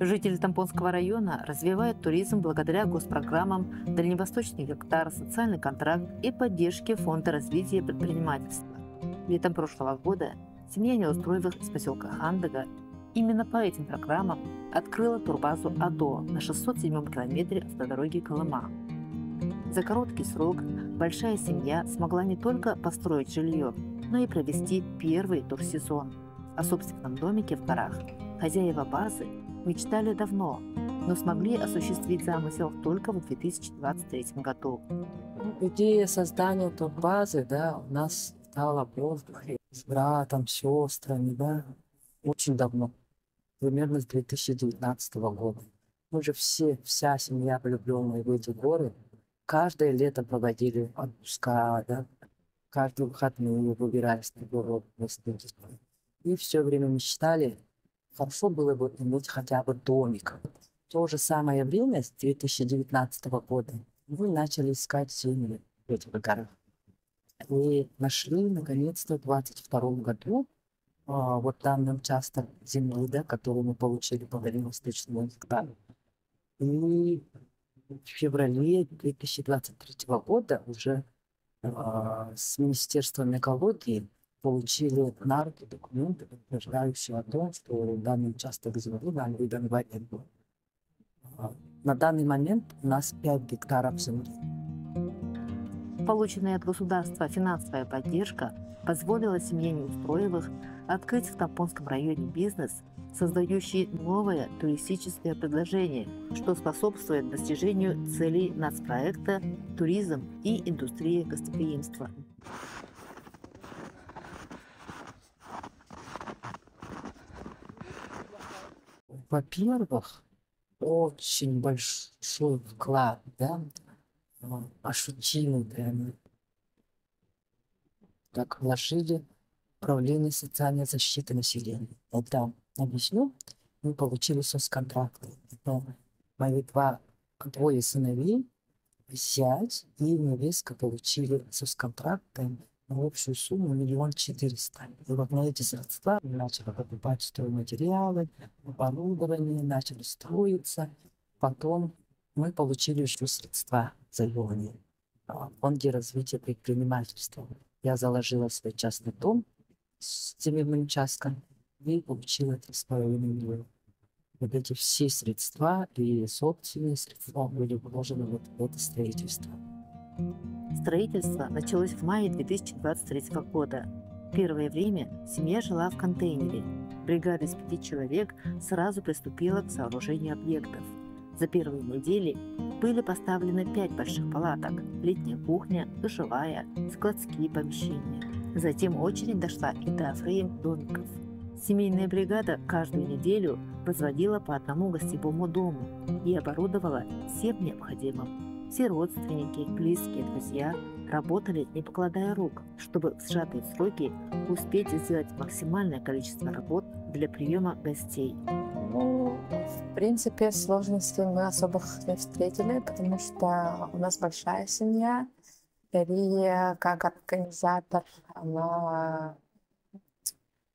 Жители Тампонского района развивают туризм благодаря госпрограммам «Дальневосточный гектар», «Социальный контракт» и поддержке Фонда развития предпринимательства. Летом прошлого года семья Неустроевых из поселка Хандага именно по этим программам открыла турбазу АДО на 607-м километре автодороги Колыма. За короткий срок большая семья смогла не только построить жилье, но и провести первый турсезон. О собственном домике в горах хозяева базы мечтали давно, но смогли осуществить замысел только в 2023 году. Идея создания турбазы, да, у нас стала в воздухе с братом, сестрами, да, очень давно, примерно с 2019 года. Мы же вся семья, влюбленная в эти горы, каждое лето проводили отпуска, да, каждые выходные выбирались на город. И все время мечтали, хорошо было бы иметь хотя бы домик. В то же самое время, с 2019 года, мы начали искать землю в этих горах. И нашли, наконец-то, в 2022 году вот данный участок земли, да, который мы получили по Дальневосточному гектару. И в феврале 2023 года уже с Министерством экологии получили на руки документы, подтверждающие о том, что данный участок земли нам выдан в аренду. На данный момент у нас 5 гектаров земли. Полученная от государства финансовая поддержка позволила семье Неустроевых открыть в Тампонском районе бизнес, создающий новое туристическое предложение, что способствует достижению целей нацпроекта «Туризм и индустрия гостеприимства». Во-первых, очень большой вклад, да, ощутимый прямо, так вложили Управление социальной защиты населения. Это, объясню, мы получили соцконтракты. Это мои двое сыновей, зять и невестка получили соцконтракты на общую сумму 1 400 000. И вот на эти средства мы начали покупать стройматериалы, оборудование, начали строиться. Потом мы получили еще средства заемные в Фонде развития предпринимательства. Я заложила свой частный дом с земельным участком и получила 3,5 миллиона. Вот эти все средства и собственные средства были вложены вот в это строительство. Строительство началось в мае 2023 года. Первое время семья жила в контейнере. Бригада из 5 человек сразу приступила к сооружению объектов. За первые недели были поставлены 5 больших палаток, летняя кухня, душевая, складские помещения. Затем очередь дошла и до оформления домиков. Семейная бригада каждую неделю возводила по одному гостевому дому и оборудовала всем необходимым. Все родственники, близкие, друзья работали, не покладая рук, чтобы в сжатые сроки успеть сделать максимальное количество работ для приема гостей. Ну, в принципе, сложностей мы особых не встретили, потому что у нас большая семья. И как организатор, она,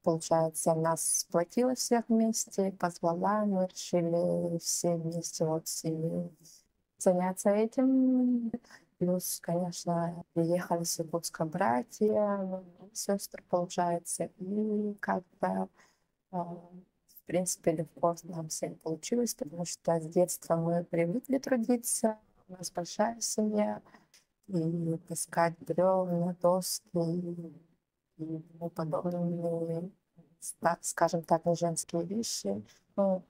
получается, нас сплотила всех вместе, позвала, мы решили все вместе вот с семьей заняться этим. Плюс, конечно, приехали с Иркутска братья, сестры, получается, и как-то, в принципе, легко нам всем получилось, потому что с детства мы привыкли трудиться, у нас большая семья, и таскать бревна, доски и тому подобные, скажем так, не женские вещи. Ну,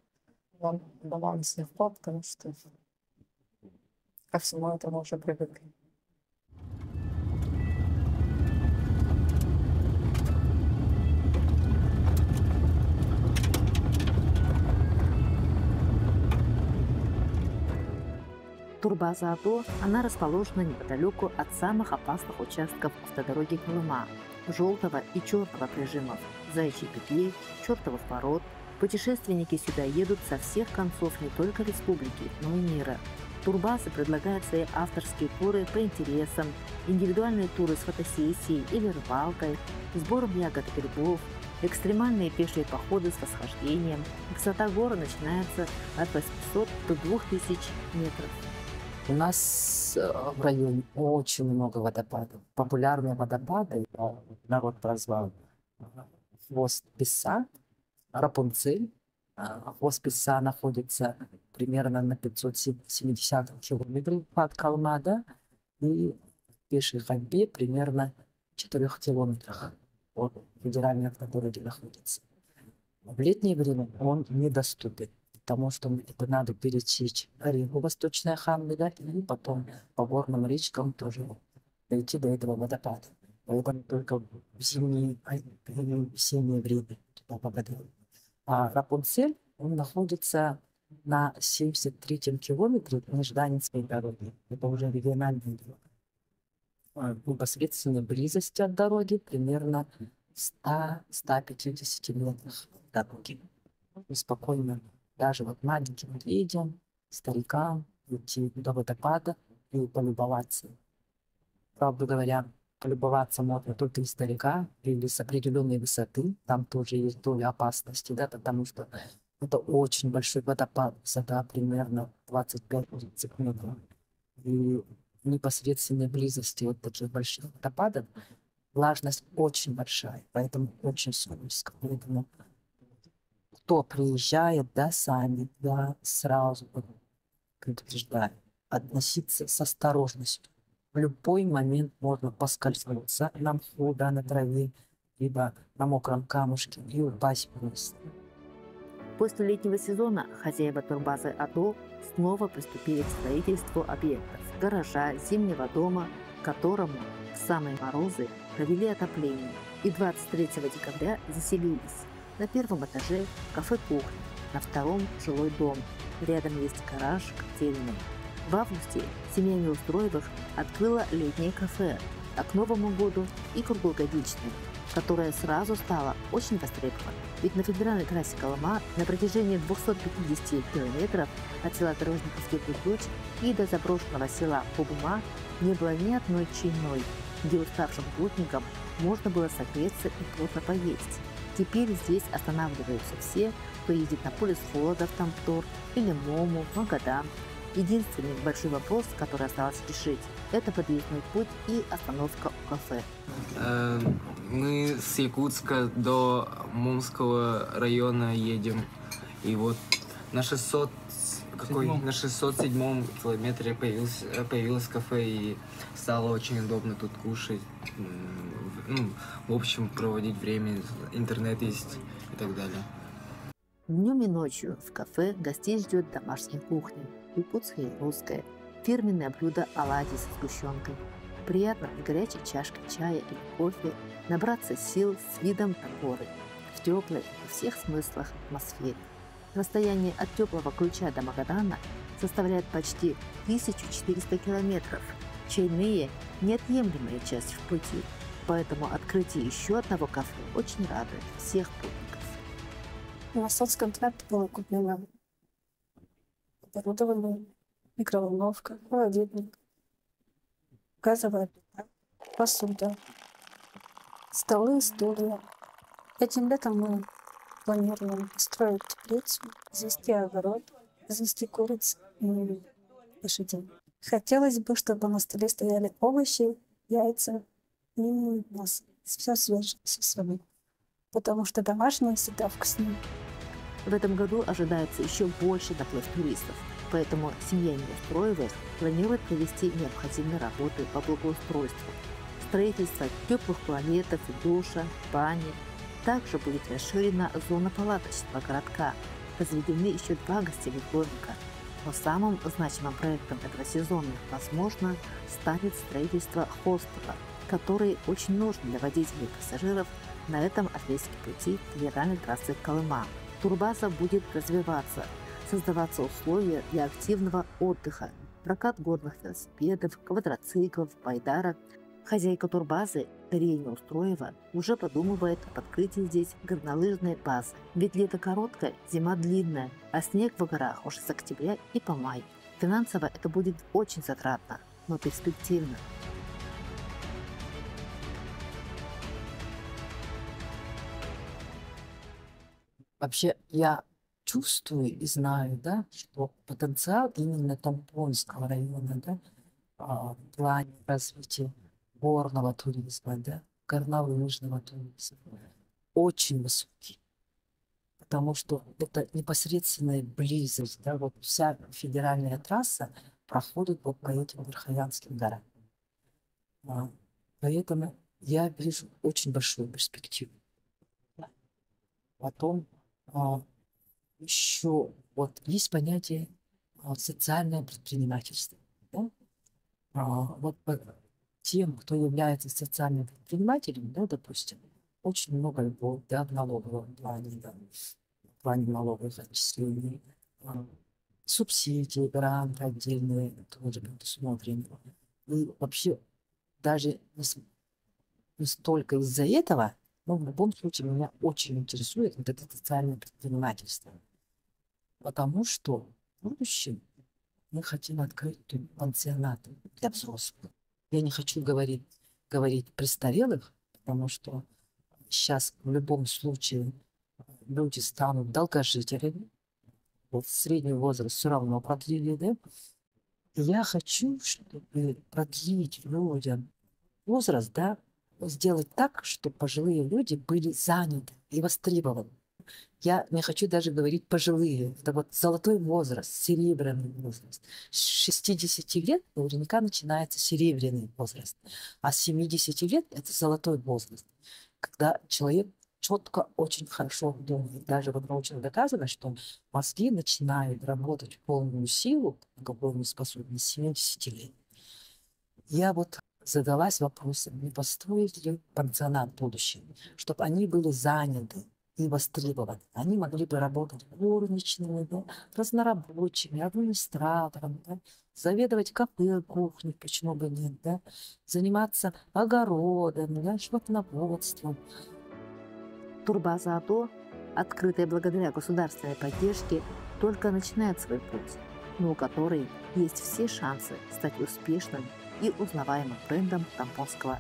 нам давалось легко, потому что ко всему этому уже привыкли. Турбаза АДО, она расположена неподалеку от самых опасных участков автодороги Колыма, желтого и черного режимов, Заячьей петли, чертовых ворот. Путешественники сюда едут со всех концов не только республики, но и мира. Турбаза предлагает свои авторские туры по интересам, индивидуальные туры с фотосессией или рыбалкой, сбором ягод и грибов, Экстремальные пешие походы с восхождением. Высота горы начинается от 800 до 2000 метров. У нас в районе очень много водопадов. Популярные водопады народ прозвал Хвост Песа, Рапунцель. Хвост Песа находится примерно на 570 километрах от Колыма, да? И в пешей ходьбе примерно 4 километрах от федеральной автодороги находится. В летнее время он недоступен, потому что это надо пересечь реку Восточная Ханга, и потом по горным речкам тоже дойти до этого водопада. Поэтому только в зимнее и весеннее время туда попадают. А Рапунцель, он находится на 73-м километре Нежданинской дороги. Это уже региональная дорога. В непосредственной близости от дороги примерно 100-150 метрах дороги. И спокойно даже вот маленьким людям, старикам идти до водопада и полюбоваться. Правду говоря, полюбоваться можно только из старика или с определенной высоты. Там тоже есть доля опасности, да, потому что это очень большой водопад, высота примерно 25-30 метров. И в непосредственной близости от таких больших водопадов влажность очень большая, поэтому очень скользко. Поэтому кто приезжает, да, сами, да, сразу предупреждаю, относиться с осторожностью. В любой момент можно поскользнуться на мху, да, на траве, либо на мокром камушке и упасть вниз. После летнего сезона хозяева турбазы АТО снова приступили к строительству объектов гаража, зимнего дома, которому в самые морозы провели отопление и 23 декабря заселились. На первом этаже кафе-кухня, на втором жилой дом, рядом есть гараж, котельная. В августе семья Неустроевых открыла летнее кафе, а к Новому году и круглогодичное, которое сразу стало очень востребовано. Ведь на федеральной трассе Колыма на протяжении 250 километров от села Дорожниковский ключ и до заброшенного села Кубума не было ни одной чайной, где уставшим путникам можно было согреться и плотно поесть. Теперь здесь останавливаются все, кто едет на полюс холода в Тамтор или Мому, Магадан. Единственный большой вопрос, который осталось решить, это подъездной путь и остановка у кафе. Мы с Якутска до Мумского района едем. И вот на 607-м километре появилось кафе, и стало очень удобно тут кушать. Ну, в общем, проводить время, интернет есть и так далее. Днем и ночью в кафе гостей ждет домашняя кухня, якутская и русская, фирменное блюдо оладьи со сгущенкой. Приятно с горячей чашкой чая или кофе набраться сил с видом на горы, в теплой, во всех смыслах атмосфере. Расстояние от теплого ключа до Магадана составляет почти 1400 километров. Чайные – неотъемлемая часть в пути, поэтому открытие еще одного кафе очень радует всех путников. На соцконтракте было куплено оборудование, микроволновка, холодильник, газовая плита, посуда, столы, стулья. Этим летом мы планируем строить теплицу, завести огород, завести куриц и лошадей. Хотелось бы, чтобы на столе стояли овощи, яйца и мясо. Все свежее, все свое. Потому что домашнее всегда вкуснее. В этом году ожидается еще больше наплыв туристов, поэтому семья Неустроевых планирует провести необходимые работы по благоустройству. Строительство теплых туалетов и душа, бани. Также будет расширена зона палаточного городка. Возведены еще 2 гостевых домика. Но самым значимым проектом этого сезона, возможно, станет строительство хостела, который очень нужен для водителей и пассажиров на этом отрезке пути федеральной трассы Колыма. Турбаза будет развиваться, создаваться условия для активного отдыха, прокат горных велосипедов, квадроциклов, байдарок. Хозяйка турбазы Дарья Неустроева уже подумывает об открытии здесь горнолыжной базы. Ведь лето короткое, зима длинная, а снег в горах уже с октября и по май. Финансово это будет очень затратно, но перспективно. Вообще, я чувствую и знаю, да, что потенциал именно Тамбонского района, да, в плане развития горного туризма, да, горнолыжного туризма очень высокий. Потому что это непосредственная близость, да, вот вся федеральная трасса проходит вот по этим Верхоянским горам. Поэтому я вижу очень большую перспективу. Потом еще вот есть понятие социальное предпринимательство. Да? Вот тем, кто является социальным предпринимателем, да, допустим, очень много льгот, да, в налоговом плане, да, в плане налоговых отчислений, субсидии, гранты отдельные тоже предусмотрены. И вообще даже не столько из-за этого, но в любом случае меня очень интересует вот это социальное предпринимательство. Потому что в будущем мы хотим открыть пансионаты для взрослых. Я не хочу говорить престарелых, потому что сейчас в любом случае люди станут долгожителями. Вот средний возраст все равно продлили, да? И я хочу, чтобы продлить людям возраст, да, сделать так, чтобы пожилые люди были заняты и востребованы. Я не хочу даже говорить пожилые. Это вот золотой возраст, серебряный возраст. С 60 лет наверняка начинается серебряный возраст. А с 70 лет это золотой возраст. Когда человек четко, очень хорошо думает. Даже вот научно доказано, что мозги начинают работать в полную силу, на полную способность с 70 лет. Я вот задалась вопросом, не построить ли пансионат в будущем, чтобы они были заняты и востребованы. Они могли бы работать горничными, да, разнорабочими, администратором, да, заведовать кафе, кухней, почему бы нет, да, заниматься огородом, да, животноводством. Турбаза АТО, открытая благодаря государственной поддержке, только начинает свой путь, но у которой есть все шансы стать успешным и узнаваемым брендом Тамбовского